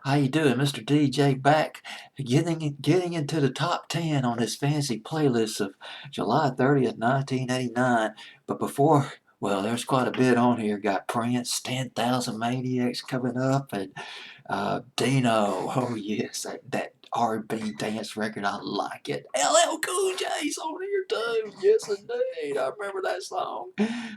How you doing, Mr. DJ? Back, getting into the top 10 on his fancy playlist of July 30th, 1989. But before, well, there's quite a bit on here. Got Prince, 10,000 Maniacs coming up, and Dino. Oh yes, that R&B dance record. I like it. LL Cool J's on here too. Yes, indeed. I remember that song.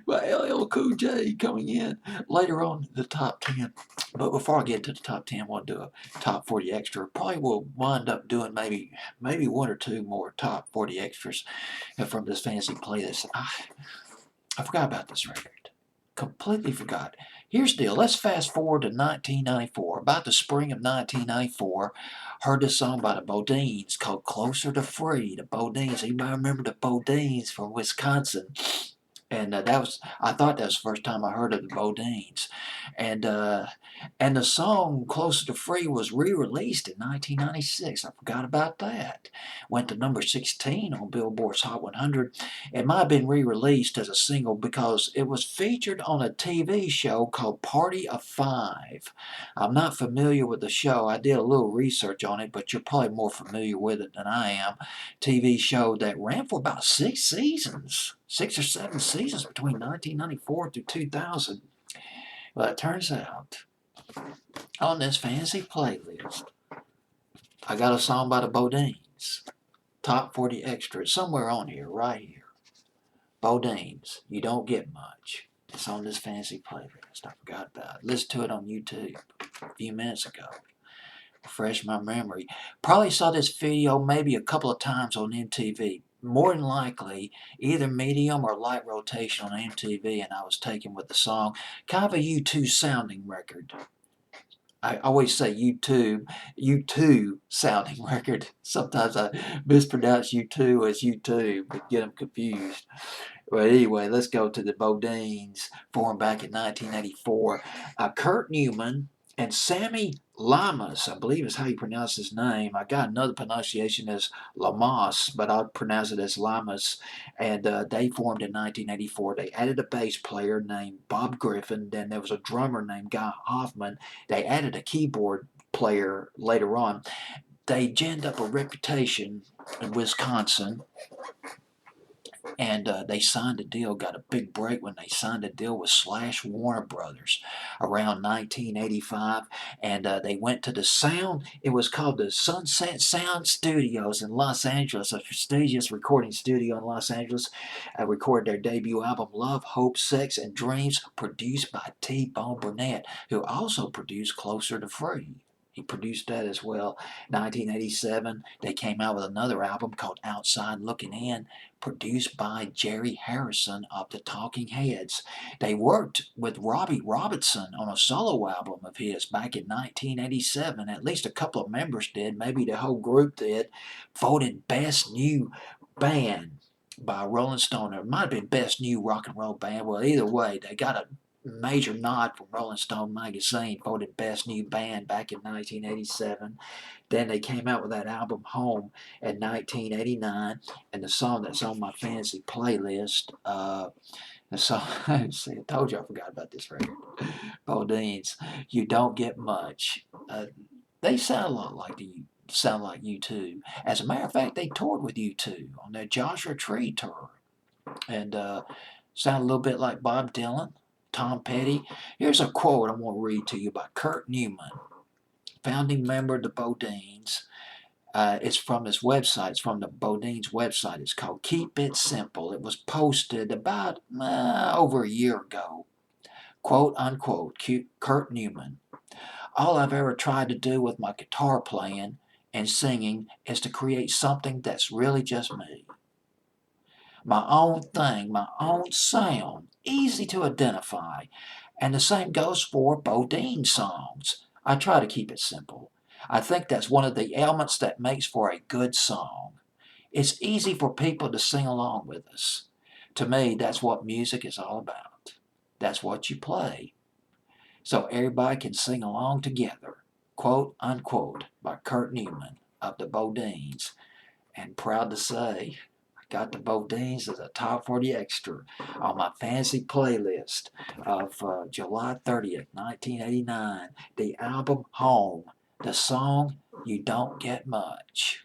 But LL Cool J coming in later on in the top 10. But before I get to the top 10, I want to do a top 40 extra. Probably will wind up doing maybe one or two more top 40 extras from this fancy playlist. I forgot about this record. Completely forgot. Here's the deal. Let's fast forward to 1994. About the spring of 1994, heard this song by the Bodeans called "Closer to Free." The Bodeans. Anybody remember the Bodeans from Wisconsin? And I thought that was the first time I heard of the Bodeans. And uh, and the song "Closer to Free" was re-released in 1996. I forgot about that. Went to number 16 on Billboard's Hot 100. It might have been re-released as a single because it was featured on a TV show called Party of Five. I'm not familiar with the show. I did a little research on it, but you're probably more familiar with it than I am. TV show that ran for about 6 seasons, 6 or 7 seasons between 1994 through 2000. Well, it turns out on this fancy playlist, I got a song by the Bodeans. Top 40 extras, somewhere on here, right here. Bodeans, you don't get much. It's on this fancy playlist. I forgot about it. Listened to it on YouTube a few minutes ago. Refresh my memory. Probably saw this video maybe a couple of times on MTV. More than likely, either medium or light rotation on MTV, and I was taken with the song. Kind of a U2 sounding record. I always say U2 sounding record. Sometimes I mispronounce U2 as U2, but get them confused. But anyway, let's go to the Bodeans, formed back in 1984. Kurt Newman and Sammy Lamas, I believe is how you pronounce his name. I got another pronunciation as Lamas, but I'll pronounce it as Lamas. And they formed in 1984. They added a bass player named Bob Griffin. Then there was a drummer named Guy Hoffman. They added a keyboard player later on. They ginned up a reputation in Wisconsin, and they signed a deal, got a big break when they signed a deal with Slash Warner Brothers around 1985, and they went to the sound. It was called the Sunset Sound Studios in Los Angeles, a prestigious recording studio in Los Angeles. Recorded their debut album Love, Hope, Sex, and Dreams, produced by T-Bone Burnett, who also produced Closer to Free. He produced that as well. 1987, they came out with another album called Outside Looking In, produced by Jerry Harrison of the Talking Heads. They worked with Robbie Robertson on a solo album of his back in 1987. At least a couple of members did, maybe the whole group did. Voted Best New Band by Rolling Stone. It might have been Best New Rock and Roll Band. Well, either way, they got a major nod from Rolling Stone magazine, voted Best New Band back in 1987. Then they came out with that album Home in 1989, and the song that's on my fancy playlist, the song, see, I told you I forgot about this record, Bodeans, You Don't Get Much. They sound a lot like U2. As a matter of fact, they toured with U2 on their Joshua Tree tour, and sound a little bit like Bob Dylan, Tom Petty. Here's a quote I want to read to you by Kurt Newman, founding member of the Bodeans. It's from his website. It's from the Bodeans website. It's called Keep It Simple. It was posted about over a year ago. Quote unquote, Kurt Newman. All I've ever tried to do with my guitar playing and singing is to create something that's really just me. My own thing, my own sound, easy to identify. And the same goes for Bodine songs. I try to keep it simple. I think that's one of the elements that makes for a good song. It's easy for people to sing along with us. To me, that's what music is all about. That's what you play. So everybody can sing along together. Quote unquote by Kurt Newman of the Bodines. And proud to say, got the Bodeans as a top 40 extra on my fancy playlist of July 30th, 1989. The album Home. the song You Don't Get Much.